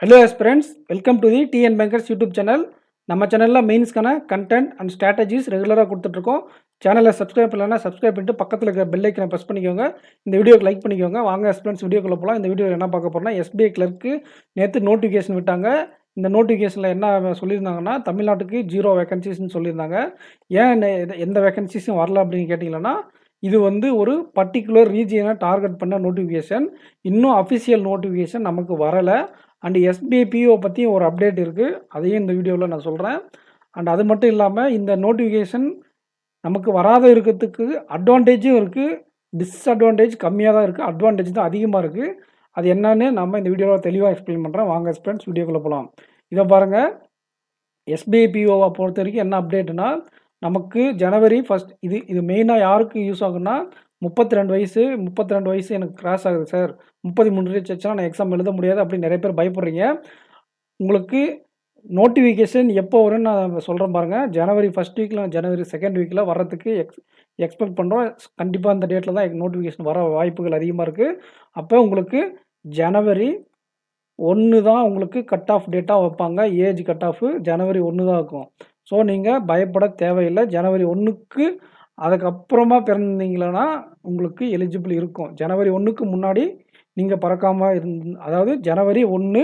Hello friends, welcome to the TN bankers YouTube channel. நம்ம சேனலில் மெயின்ஸ்க்கான content and strategies ரெகுலராக கொடுத்துட்ருக்கோம். சேனலை சப்ஸ்கிரைப் பண்ணலன்னா சப்ஸ்கிரைப் பண்ணிட்டு பக்கத்தில் இருக்கிற பெல் ஐக்கனை ப்ரெஸ் பண்ணிக்கோங்க. இந்த வீடியோக்கு லைக் பண்ணிக்கோங்க. வாங்க ஃப்ரெண்ட்ஸ், வீடியோக்குள்ளே போகலாம். இந்த வீடியோ என்ன பார்க்க போகிறோம்னா, எஸ்பிஐ கிளர்க்கு நேற்று நோட்டிஃபிகேஷன் விட்டாங்க. இந்த நோட்டிஃபிகேஷனில் என்ன சொல்லியிருந்தாங்கன்னா, தமிழ்நாட்டுக்கு 0 வேகன்சிஸ்ன்னு சொல்லியிருந்தாங்க. ஏன் எந்த வேகன்சிஸும் வரல அப்படின்னு கேட்டிங்கன்னா, இது வந்து ஒரு பர்டிகுலர் ரீஜியனை டார்கெட் பண்ண நோட்டிஃபிகேஷன். இன்னும் அஃபிஷியல் நோட்டிஃபிகேஷன் நமக்கு வரலை. அண்ட் எஸ்பிஐ பிஓ பற்றி ஒரு அப்டேட் இருக்குது, அதையும் இந்த வீடியோவில் நான் சொல்கிறேன். அண்ட் அது மட்டும் இல்லாமல் இந்த நோட்டிஃபிகேஷன் நமக்கு வராத இருக்கிறதுக்கு அட்வான்டேஜும் இருக்குது, டிஸ்அட்வான்டேஜ் கம்மியாக தான் இருக்குது, அட்வான்டேஜ் தான் அதிகமாக இருக்குது. அது என்னன்னு நம்ம இந்த வீடியோவில் தெளிவாக எக்ஸ்பிளைன் பண்ணுறேன். வாங்க ஃப்ரெண்ட்ஸ், வீடியோக்குள்ளே போகலாம். இதை பாருங்கள், எஸ்பிஐ பிஓவை பொறுத்த வரைக்கும் என்ன அப்டேட்னா, நமக்கு ஜனவரி 1 இது மெயினாக யாருக்கு யூஸ் ஆகுன்னா, 32 வயசு எனக்கு கிராஸ் ஆகுது சார், 33 ரீச் ஆச்சுன்னா நான் எக்ஸாம் எழுத முடியாது அப்படின்னு நிறைய பேர் பயப்படுறீங்க. உங்களுக்கு நோட்டிஃபிகேஷன் எப்போ வரும்னு நான் சொல்கிறேன் பாருங்கள். ஜனவரி 1 வீக்கில், ஜனவரி 2 வீக்கில் வர்றதுக்கு எக்ஸ்பெக்ட் பண்ணுறோம். கண்டிப்பாக அந்த டேட்டில் தான் நோட்டிஃபிகேஷன் வர வாய்ப்புகள் அதிகமாக இருக்குது. அப்போ உங்களுக்கு ஜனவரி 1 தான் உங்களுக்கு கட் ஆஃப் டேட்டாக வைப்பாங்க. ஏஜ் கட் ஆஃப் ஜனவரி 1 தான் இருக்கும். ஸோ நீங்கள் பயப்பட தேவையில்லை. ஜனவரி 1க்கு அதுக்கப்புறமா பிறந்தீங்களன்னா உங்களுக்கு எலிஜிபிள் இருக்கும். ஜனவரி 1க்கு முன்னாடி நீங்கள் பறக்காமல் அதாவது ஜனவரி 1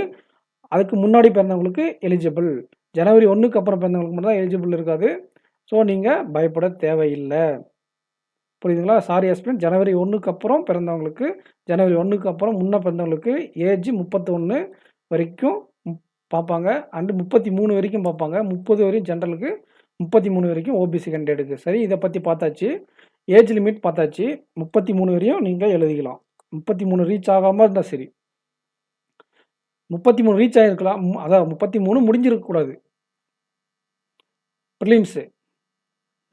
அதுக்கு முன்னாடி பிறந்தவங்களுக்கு எலிஜிபிள். ஜனவரி 1க்கு அப்புறம் பிறந்தவங்களுக்கு மட்டும் தான் எலிஜிபிள் இருக்காது. ஸோ நீங்கள் பயப்பட தேவையில்லை. புரியுதுங்களா? சாரி ஹஸ்பண்ட், ஜனவரி 1க்கு அப்புறம் பிறந்தவங்களுக்கு, ஜனவரி 1க்கு அப்புறம் முன்ன பிறந்தவங்களுக்கு ஏஜ் 31 வரைக்கும் பார்ப்பாங்க. அண்டு 33 வரைக்கும் பார்ப்பாங்க. 30 வரையும் ஜென்ரலுக்கு, 33 வரைக்கும் ஓபிசி கேண்டிடேட்டுக்கு. சரி, இதை பற்றி பார்த்தாச்சு. ஏஜ் லிமிட் பார்த்தாச்சு. 33 வரையும் நீங்கள் எழுதிக்கலாம். 33 ரீச் ஆகாமல் இருந்தால் சரி. 33 ரீச் ஆகிருக்கலாம், அதான் 33 முடிஞ்சிருக்கக்கூடாது. ப்ரிலிம்ஸு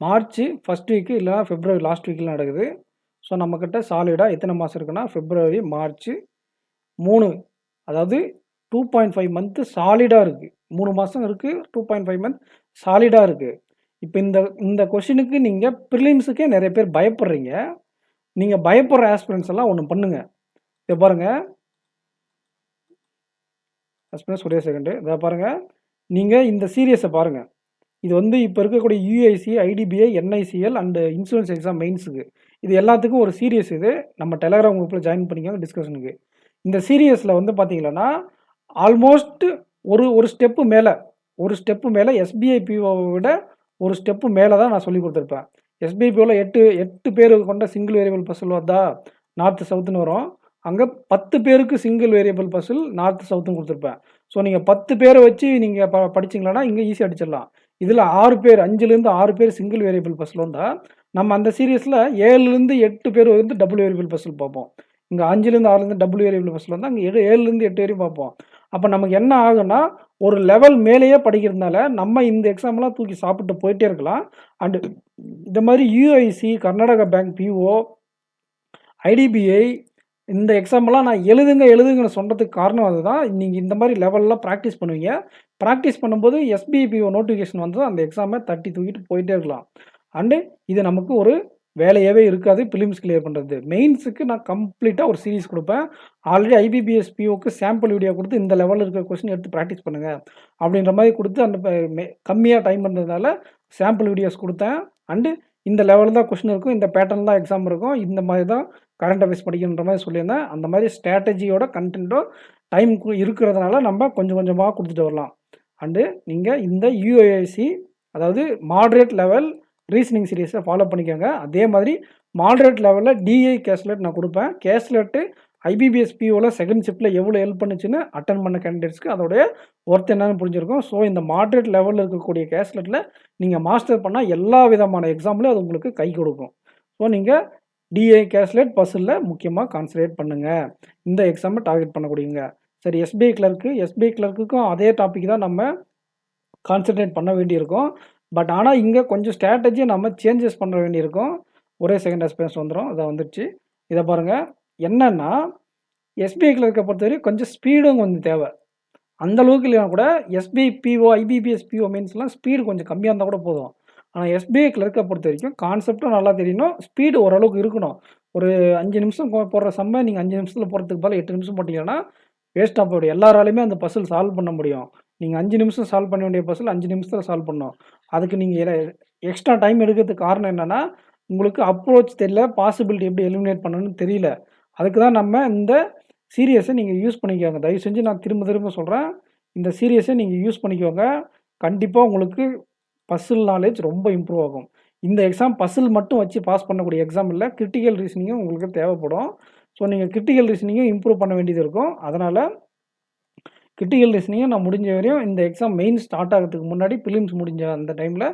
மார்ச் 1 வீக்கு இல்லைனா பிப்ரவரி லாஸ்ட் வீக்கில் நடக்குது. ஸோ நம்மக்கிட்ட சாலிடாக எத்தனை மாதம் இருக்குன்னா, பிப்ரவரி, மார்ச் 3, அதாவது 2.5 மந்த்து சாலிடாக இருக்குது. 3 மாதம் இருக்குது, 2.5 மந்த் சாலிடாக இருக்குது. இப்போ இந்த கொஷினுக்கு நீங்கள் ப்ரிலிம்ஸுக்கே நிறைய பேர் பயப்படுறீங்க. நீங்கள் பயப்படுற ஆஸ்பிரன்ஸ் எல்லாம் ஒன்று பண்ணுங்கள். இதை பாருங்கள் ஆஸ்பிரன்ஸ், ஒரே செகண்டு. இதை பாருங்கள், நீங்கள் இந்த சீரியஸை பாருங்கள். இது வந்து இப்போ இருக்கக்கூடிய UIC, IDBI, NICL and insurance exam மெயின்ஸுக்கு, இது எல்லாத்துக்கும் ஒரு சீரியஸ். இது நம்ம டெலகிராம் குரூப்பில் ஜாயின் பண்ணிக்கோங்க டிஸ்கஷனுக்கு. இந்த சீரியஸில் வந்து பார்த்தீங்கன்னா ஆல்மோஸ்ட் ஒரு ஸ்டெப்பு மேலே எஸ்பிஐ பிஓவை விட ஒரு ஸ்டெப்பு மேலே தான் நான் சொல்லி கொடுத்துருப்பேன். எஸ்பிஐ பிஓவில் 8 பேர் கொண்ட சிங்கிள் வேரியபிள் பஸ்ஸில் வந்தா நார்த்து சவுத்துன்னு வரும். அங்கே 10 பேருக்கு சிங்கிள் வேரியபிள் பஸ்ஸில் நார்த்து சவுத்துன்னு கொடுத்துருப்பேன். ஸோ நீங்கள் 10 பேரை வச்சு நீங்கள் படிச்சிங்களன்னா இங்கே ஈஸியாக அடிச்சிடலாம். இதில் 6 பேர், 5லேருந்து 6 பேர் சிங்கிள் வேரியபிள் பஸ்ஸில் வந்தால் நம்ம அந்த சீரியஸில் 7லேருந்து 8 பேர் வந்து டபுள் வேரியபிள் பஸ்ஸில் பார்ப்போம். இங்கே 5லேருந்து 6லேருந்து டபுள் வேரியபிள் பஸ்ஸில் வந்தால் அங்கே 7லேருந்து 8 வரையும் பார்ப்போம். அப்போ நமக்கு என்ன ஆகுன்னா, ஒரு லெவல் மேலேயே படிக்கிறதுனால நம்ம இந்த எக்ஸாம்லாம் தூக்கி சாப்பிட்டு போயிட்டே இருக்கலாம். அண்டு இந்த மாதிரி UIC, Karnataka bank PO, IDBI இந்த எக்ஸாம்லாம் நான் எழுதுங்கன்னு சொல்கிறதுக்கு காரணம் அதுதான். நீங்கள் இந்த மாதிரி லெவலில் ப்ராக்டிஸ் பண்ணுவீங்க. ப்ராக்டிஸ் பண்ணும்போது எஸ்பிஐபிஓ நோட்டிஃபிகேஷன் வந்து அந்த எக்ஸாமை தட்டி தூக்கிட்டு போயிட்டே இருக்கலாம். அண்டு இது நமக்கு ஒரு வேலையாகவே இருக்காது ப்ரிலிம்ஸ் கிளியர் பண்ணுறது. மெயின்ஸுக்கு நான் கம்ப்ளீட்டாக ஒரு சீரீஸ் கொடுப்பேன். ஆல்ரெடி ஐபிபிஎஸ் பிஓக்கு சாம்பிள் வீடியோ கொடுத்து இந்த லெவலில் இருக்கிற கொஸ்டின் எடுத்து ப்ராக்டிஸ் பண்ணுங்கள் அப்படின்ற மாதிரி கொடுத்து, அந்த கம்மியாக டைம் பண்ணுறதுனால சாம்பிள் வீடியோஸ் கொடுத்தேன். அண்டு இந்த லெவலில் தான் கொஸ்டின் இருக்கும், இந்த பேட்டர்ன் தான் எக்ஸாம் இருக்கும், இந்த மாதிரி தான் கரண்ட் அஃபேர்ஸ் படிக்கணுன்ற மாதிரி சொல்லியிருந்தேன். அந்த மாதிரி ஸ்ட்ராட்டஜியோட கண்டென்ட்டோ டைம் இருக்கிறதுனால நம்ம கொஞ்சம் கொஞ்சமாக கொடுத்துட்டு வரலாம். அண்டு நீங்கள் இந்த யூஐசி, அதாவது மாட்ரேட் லெவல் ரீசனிங் சீரீஸை ஃபாலோ பண்ணிக்கோங்க. அதே மாதிரி மாட்ரேட் லெவலில் டிஐ கேஸ்லெட் நான் கொடுப்பேன். கேஸ்லெட்டு ஐபிபிஎஸ் பிஓவில் செகண்ட் ஷிஃப்ட்டில் எவ்வளோ ஹெல்ப் பண்ணுச்சுன்னு அட்டன் பண்ண கேண்டிடேட்ஸ்க்கு அதோடைய ஒர்த் என்னன்னு புரிஞ்சிருக்கும். ஸோ இந்த மாட்ரேட் லெவலில் இருக்கக்கூடிய கேஸ்லெட்டில் நீங்கள் மாஸ்டர் பண்ணால் எல்லா விதமான எக்ஸாம்லையும் அது உங்களுக்கு கை கொடுக்கும். ஸோ நீங்கள் டிஐ கேஸ்லெட் பஸ்ஸில் முக்கியமாக கான்சன்ட்ரேட் பண்ணுங்கள். இந்த எக்ஸாமை டார்கெட் பண்ணக்கூடியங்க. சரி, எஸ்பிஐ கிளர்க்குக்கும் அதே டாபிக் தான் நம்ம கான்சன்ட்ரேட் பண்ண வேண்டியிருக்கும். பட் ஆனால் இங்கே கொஞ்சம் ஸ்ட்ராட்டஜியை நம்ம சேஞ்சஸ் பண்ண வேண்டியிருக்கும். ஒரே செகண்ட் எக்ஸ்பீரியன்ஸ் வந்துடும். இதை வந்துடுச்சு. இதை பாருங்கள், என்னென்னா எஸ்பிஐ கிளர்க்கை பொறுத்தவரைக்கும் கொஞ்சம் ஸ்பீடும் கொஞ்சம் தேவை. அந்தளவுக்கு இல்லைனா கூட எஸ்பிஐ பிஓ, ஐபிபிஎஸ் பிஓ மீன்ஸ்லாம் ஸ்பீடு கொஞ்சம் கம்மியாக இருந்தால் கூட போதும். ஆனால் எஸ்பிஐ கிளர்க்கை பொறுத்த வரைக்கும் கான்செப்டும் நல்லா தெரியணும், ஸ்பீடு ஓரளவுக்கு இருக்கணும். ஒரு 5 நிமிஷம் போடுற சம்மை நீங்கள் 5 நிமிஷத்தில் போகிறதுக்கு பதில் 8 நிமிஷம் போட்டிங்கன்னா வேஸ்ட்டாக போய்டும். எல்லாராலையுமே அந்த பசில் சால்வ் பண்ண முடியும். நீங்கள் 5 நிமிஷம் சால்வ் பண்ண வேண்டிய பசில் 5 நிமிஷத்தில் சால்வ் பண்ணணும். அதுக்கு நீங்கள் எக்ஸ்ட்ரா டைம் எடுக்கிறதுக்கு காரணம் என்னென்னா, உங்களுக்கு அப்ரோச் தெரியல, பாசிபிலிட்டி எப்படி எலிமினேட் பண்ணணும்னு தெரியல. அதுக்கு தான் நம்ம இந்த சீரியஸை நீங்கள் யூஸ் பண்ணிக்கோங்க. தயவு செஞ்சு நான் திரும்ப திரும்ப சொல்கிறேன், இந்த சீரியஸை நீங்கள் யூஸ் பண்ணிக்கோங்க. கண்டிப்பாக உங்களுக்கு பசில் நாலேஜ் ரொம்ப இம்ப்ரூவ் ஆகும். இந்த எக்ஸாம் பசில் மட்டும் வச்சு பாஸ் பண்ணக்கூடிய எக்ஸாம் இல்லை, கிரிட்டிக்கல் ரீசனிங்கும் உங்களுக்கு தேவைப்படும். ஸோ நீங்கள் கிரிட்டிக்கல் ரீசனிங்கும் இம்ப்ரூவ் பண்ண வேண்டியது இருக்கும். அதனால் கிரிட்டிக்கல் ரீசனிங்கை நான் முடிஞ்ச வரையும் இந்த எக்ஸாம் மெயின் ஸ்டார்ட் ஆகிறதுக்கு முன்னாடி பிலிம்ஸ் முடிஞ்ச அந்த டைமில்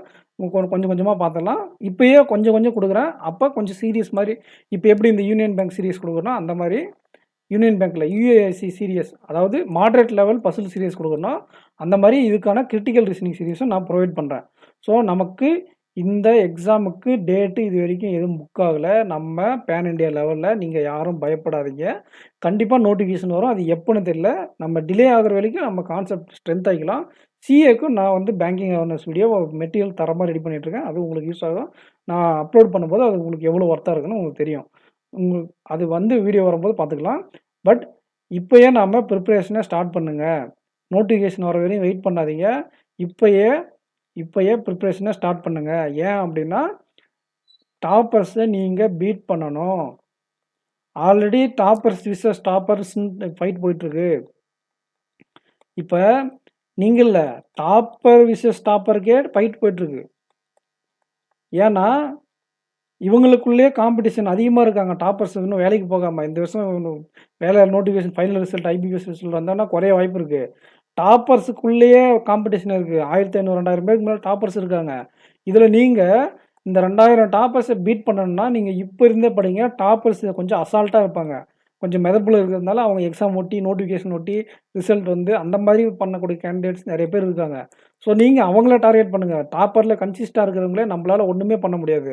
கொஞ்சம் கொஞ்சமாக பார்த்துடலாம். இப்போயே கொஞ்சம் கொஞ்சம் கொடுக்குறேன். அப்போ கொஞ்சம் சீரியஸ் மாதிரி இப்போ எப்படி இந்த யூனியன் பேங்க் சீரியஸ் கொடுக்குறோம் அந்த மாதிரி யூனியன் பேங்க்கில் யூஏஎஸ்சி சீரியஸ், அதாவது மாடரேட் லெவல் பசில் சீரியஸ் கொடுக்கணும். அந்த மாதிரி இதுக்கான கிரிட்டிக்கல் ரீசனிங் சீரியஸும் நான் ப்ரொவைட் பண்ணுறேன். ஸோ நமக்கு இந்த எக்ஸாமுக்கு டேட்டு இது வரைக்கும் எதுவும் புக் ஆகலை. நம்ம பேன் இண்டியா லெவலில் நீங்கள் யாரும் பயப்படாதீங்க. கண்டிப்பாக நோட்டிஃபிகேஷன் வரும். அது எப்போன்னு தெரியல. நம்ம டிலே ஆகிற வரைக்கும் நம்ம கான்செப்ட் ஸ்ட்ரென்த் ஆகிக்கலாம். சிஏக்கும் நான் வந்து பேங்கிங் அவேர்னஸ் வீடியோ மெட்டீரியல் தரமாக ரெடி பண்ணிகிட்ருக்கேன். அது உங்களுக்கு யூஸ் ஆகும். நான் அப்லோட் பண்ணும்போது அது உங்களுக்கு எவ்வளோ ஒர்த்தாக இருக்குன்னு உங்களுக்கு தெரியும். உங்களுக்கு அது வந்து வீடியோ வரும்போது பார்த்துக்கலாம். பட் இப்போயே நாம் ப்ரிப்ரேஷனை ஸ்டார்ட் பண்ணுங்கள். நோட்டிஃபிகேஷன் வர வரையும் வெயிட் பண்ணாதீங்க. இப்போயே ப்ரிப்ரேஷனை ஸ்டார்ட் பண்ணுங்கள். ஏன் அப்படின்னா, டாப்பர்ஸை நீங்கள் பீட் பண்ணணும். ஆல்ரெடி டாப்பர்ஸ் விசஸ் டாப்பர்ஸ்ன்னு ஃபைட் போயிட்டுருக்கு. இப்போ நீங்கள் இல்லை, டாப்பர் விசஸ் டாப்பருக்கே ஃபைட் போயிட்டுருக்கு. ஏன்னா இவங்களுக்குள்ளேயே காம்படிஷன் அதிகமாக இருக்காங்க. டாப்பர்ஸ் இன்னும் வேலைக்கு போகாமல் இந்த வருஷம் வேலை notification final result IBPS result வந்தோன்னா குறைய வாய்ப்பு இருக்குது. டாப்பர்ஸுக்குள்ளேயே காம்படிஷன் இருக்குது. 1500 2000 பேருக்கு மேலே டாப்பர்ஸ் இருக்காங்க. இதில் நீங்கள் இந்த 2000 டாப்பர்ஸை பீட் பண்ணணும்னா நீங்கள் இப்போ இருந்தே படிங்க. டாப்பர்ஸ் கொஞ்சம் அசால்ட்டாக இருப்பாங்க. கொஞ்சம் மிதப்பில் இருக்கிறதுனால அவங்க எக்ஸாம் ஒட்டி நோட்டிஃபிகேஷன் ஒட்டி ரிசல்ட் வந்து அந்த மாதிரி பண்ணக்கூடிய கேண்டிடேட்ஸ் நிறைய பேர் இருக்காங்க. ஸோ நீங்கள் அவங்கள டார்கெட் பண்ணுங்கள். டாப்பரில் கன்சிஸ்டாக இருக்கிறவங்களே நம்மளால் ஒன்றுமே பண்ண முடியாது.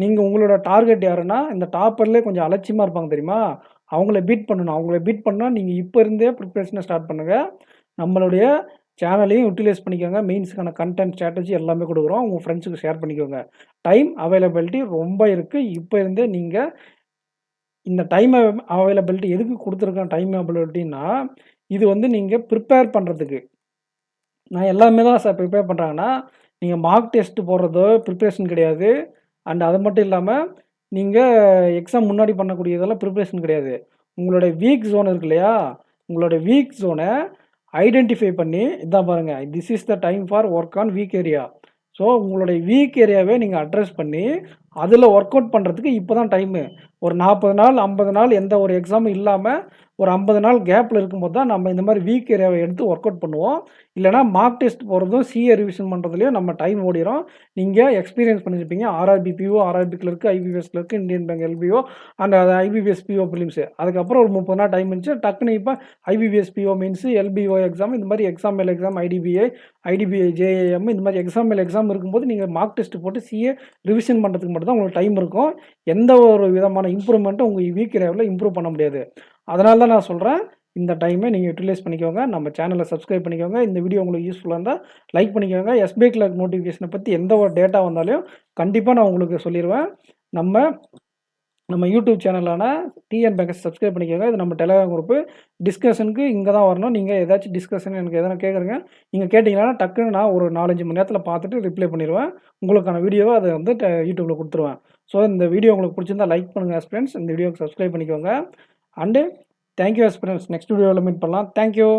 நீங்கள் உங்களோட டார்கெட் யாருன்னா இந்த டாப்பர்லேயே கொஞ்சம் அலட்சியமாக இருப்பாங்க தெரியுமா, அவங்கள பீட் பண்ணணும். அவங்கள பீட் பண்ணால் நீங்கள் இப்போ இருந்தே ப்ரிப்ரேஷனை ஸ்டார்ட் பண்ணுங்கள். நம்மளுடைய சேனலையும் யூட்டிலைஸ் பண்ணிக்கோங்க. மெயின்ஸுக்கான கண்டென்ட் ஸ்ட்ராட்டஜி எல்லாமே கொடுக்குறோம். உங்கள் ஃப்ரெண்ட்ஸுக்கு ஷேர் பண்ணிக்கோங்க. டைம் அவைலபிலிட்டி ரொம்ப இருக்குது. இப்போ இருந்தே நீங்கள் இந்த டைம் அவைலபிலிட்டி எதுக்கு கொடுத்துருக்கேன் டைம் அவைலபிலிட்டின்னா, இது வந்து நீங்கள் ப்ரிப்பேர் பண்ணுறதுக்கு. நான் எல்லாமே தான் சார் ப்ரிப்பேர் பண்ணுறாங்கன்னா, நீங்கள் மார்க் டெஸ்ட் போடுறதோ ப்ரிப்ரேஷன் கிடையாது. அண்ட் அது மட்டும் இல்லாமல் நீங்கள் எக்ஸாம் முன்னாடி பண்ணக்கூடிய இதெல்லாம் ப்ரிப்ரேஷன் கிடையாது. உங்களுடைய வீக் ஜோன் இருக்கு இல்லையா, உங்களுடைய வீக் ஜோனை ஐடென்டிஃபை பண்ணி இதான் பாருங்கள், this is the time for work on week area. So உங்களுடைய வீக் ஏரியாவே நீங்கள் அட்ரஸ் பண்ணி அதில் ஒர்க் அவுட் பண்ணுறதுக்கு இப்போ தான் டைமு. ஒரு 40 நாள் 50 நாள் எந்த ஒரு எக்ஸாமும் இல்லாமல் ஒரு 50 நாள் கேப்பில் இருக்கும்போது தான் நம்ம இந்த மாதிரி வீக் ஏரியாவை எடுத்து ஒர்க் அவுட் பண்ணுவோம். இல்லைனா மார்க் டெஸ்ட் போகிறதும் சிஏ ரிவிஷன் பண்ணுறதுலையும் நம்ம டைம் ஓடிடும். நீங்கள் எக்ஸ்பீரியன்ஸ் பண்ணியிருப்பீங்க. RRB PO, RRB clerk, IBPS clerk, Indian bank LPO and IBPS PO prelims. அதுக்கப்புறம் ஒரு 30 நாள் டைம் இருந்துச்சு. டக்குன்னு இப்போ IBPS PO mains, LPO exam, இந்த மாதிரி எக்ஸாம் மேல் எக்ஸாம், ஐடிபிஐ ஜேஏஎம், இந்த மாதிரி எக்ஸாம் மேல் எக்ஸாம் இருக்கும்போது நீங்கள் மார்க் டெஸ்ட் போட்டு சிஏ ரிவிஷன் பண்ணுறதுக்கு மட்டும் தான் உங்களுக்கு டைம் இருக்கும். எந்த ஒரு விதமான இம்ப்ரூவ்மெண்ட்டும் உங்கள் வீக் ஏரியாவில் இம்ப்ரூவ் பண்ண முடியாது. அதனால தான் நான் சொல்கிறேன், இந்த டைமை நீங்கள் யூட்டிலைஸ் பண்ணிக்கோங்க. நம்ம சேனலை சப்ஸ்கிரைப் பண்ணிக்கோங்க. இந்த வீடியோ உங்களுக்கு யூஸ்ஃபுல்லாக இருந்தால் லைக் பண்ணிக்கோங்க. எஸ்பிஐ கிளர்க் நோட்டிஃபிகேஷனை பற்றி எந்த ஒரு டேட்டா வந்தாலும் கண்டிப்பாக நான் உங்களுக்கு சொல்லிடுவேன். நம்ம யூடியூப் சேனலான டிஎன் பேங்கஸ் சப்ஸ்கிரைப் பண்ணிக்கோங்க. இது நம்ம டெலிகிராம் குரூப்பு. டிஸ்கஷனுக்கு இங்கே தான் வரணும். நீங்கள் ஏதாச்சும் டிஸ்கஷன் எனக்கு எதனா கேட்குறீங்க, நீங்கள் கேட்டிங்கன்னா டக்குன்னு நான் ஒரு 4-5 மணி நேரத்தில் பார்த்துட்டு ரிப்ளை பண்ணிடுவேன். உங்களுக்கான வீடியோவை அதை வந்து யூடியூப்பில் கொடுத்துருவேன். ஸோ இந்த வீடியோ உங்களுக்கு பிடிச்சிருந்தா லைக் பண்ணுங்கள் ஃப்ரெண்ட்ஸ். இந்த வீடியோக்கு சப்ஸ்கிரைப் பண்ணிக்கோங்க. And thank you friends. நெக்ஸ்ட் வீடியோவில் மீட் பண்ணலாம். தேங்க்யூ.